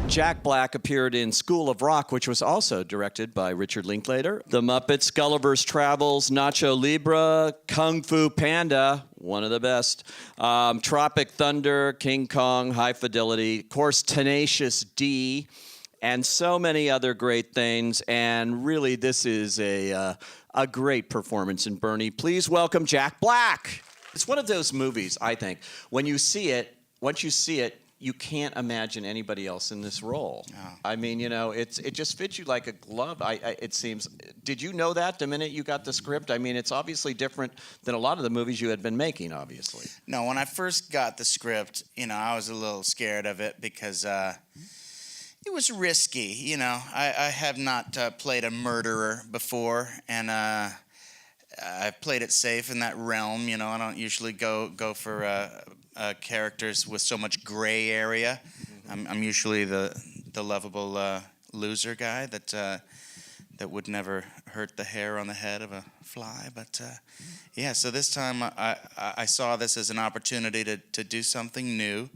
Jack Black appeared in School of Rock, which was also directed by Richard Linklater. The Muppets, Gulliver's Travels, Nacho Libre, Kung Fu Panda, one of the best, Tropic Thunder, King Kong, High Fidelity, of course, Tenacious D, and so many other great things. And really, this is a great performance in Bernie. Please welcome Jack Black. It's one of those movies, I think, when you see it, once you see it, you can't imagine anybody else in this role. Oh. I mean, you know, it just fits you like a glove. It seems. Did you know that the minute you got the script? I mean, it's obviously different than a lot of the movies you had been making, obviously. No, when I first got the script, you know, I was a little scared of it because it was risky. You know, I have not played a murderer before, and I've played it safe in that realm. You know, I don't usually go for characters with so much gray area. I'm usually the lovable loser guy that would never hurt the hair on the head of a fly. But yeah, so this time I saw this as an opportunity to do something new,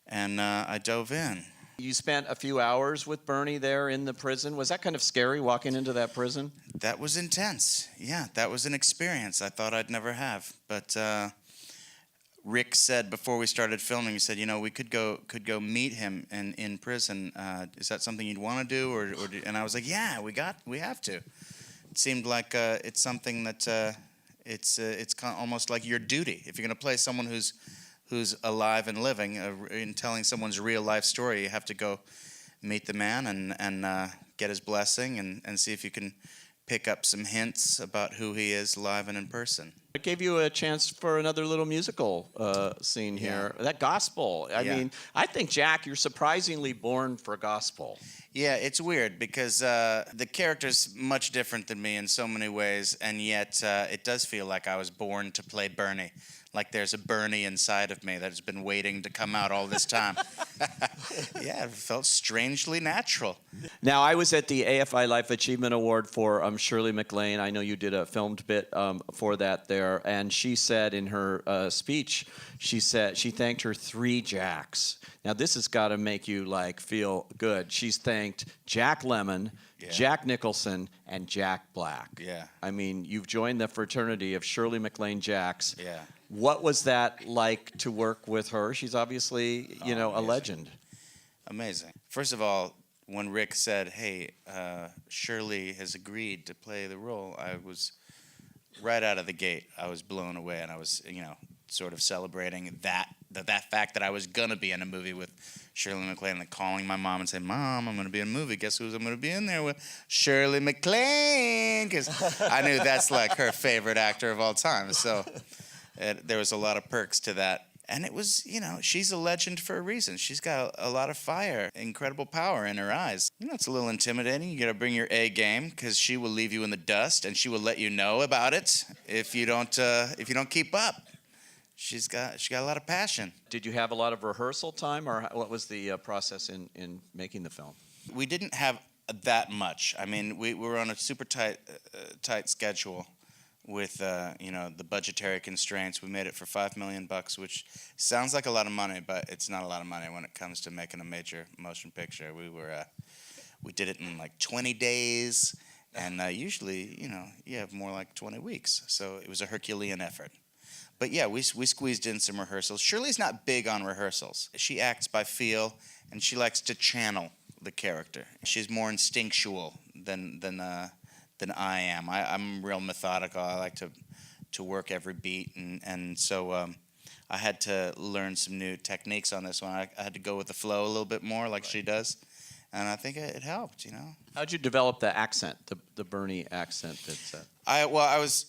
and I dove in. You spent a few hours with Bernie there in the prison. Was that kind of scary, walking into that prison? That was intense. Yeah, that was an experience I thought I'd never have. But Rick said before we started filming, he said, you know, we could go meet him in prison. Is that something you'd want to do, and I was like, yeah, we have to. It seemed like it's something that it's kind of almost like your duty. If you're going to play someone who's alive and living, in telling someone's real life story, you have to go meet the man and get his blessing and see if you can pick up some hints about who he is live and in person. It gave you a chance for another little musical scene here. Yeah. That gospel. I mean, I think, Jack, you're surprisingly born for gospel. Yeah, it's weird because the character's much different than me in so many ways, and yet it does feel like I was born to play Bernie. Like there's a Bernie inside of me that has been waiting to come out all this time. Yeah, it felt strangely natural. Now, I was at the AFI Life Achievement Award for Shirley MacLaine. I know you did a filmed bit for that there, and she said in her speech, she thanked her 3 Jacks. Now, this has got to make you like feel good. She's thanked Jack Lemmon, Jack Nicholson, and Jack Black. Yeah. I mean, you've joined the fraternity of Shirley MacLaine Jacks. Yeah. What was that like to work with her? She's obviously, you know, a legend. Amazing. First of all, when Rick said, hey, Shirley has agreed to play the role, I was right out of the gate. I was blown away, and I was, you know, sort of celebrating that fact that I was going to be in a movie with Shirley MacLaine, and calling my mom and saying, Mom, I'm going to be in a movie. Guess who's I'm going to be in there with? Shirley MacLaine, because I knew that's like her favorite actor of all time. So there was a lot of perks to that. And it was, you know, she's a legend for a reason. She's got a lot of fire, incredible power in her eyes. You know, it's a little intimidating. You got to bring your A game because she will leave you in the dust, and she will let you know about it if you don't keep up. She got a lot of passion. Did you have a lot of rehearsal time, or what was the process in making the film? We didn't have that much. I mean, we were on a super tight schedule with you know, the budgetary constraints. We made it for $5 million, which sounds like a lot of money, but it's not a lot of money when it comes to making a major motion picture. We did it in like 20 days, and usually, you know, you have more like 20 weeks. So it was a Herculean effort. But yeah, we squeezed in some rehearsals. Shirley's not big on rehearsals. She acts by feel, and she likes to channel the character. She's more instinctual than I am. I'm real methodical. I like to work every beat, and so I had to learn some new techniques on this one. I had to go with the flow a little bit more, like she does, and I think it helped. You know. How'd you develop the accent, the Bernie accent? I was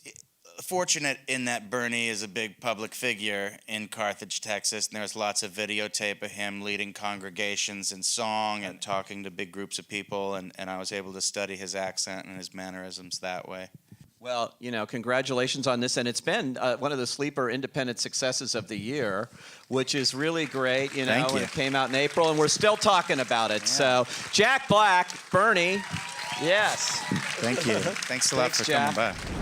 fortunate in that Bernie is a big public figure in Carthage, Texas, and there's lots of videotape of him leading congregations in song and talking to big groups of people, and I was able to study his accent and his mannerisms that way. Well, you know, congratulations on this, and it's been one of the sleeper independent successes of the year, which is really great. You know, Thank you. It came out in April, and we're still talking about it. Yeah. So, Jack Black, Bernie, yes. Thank you. Thanks a lot for Jack. coming by.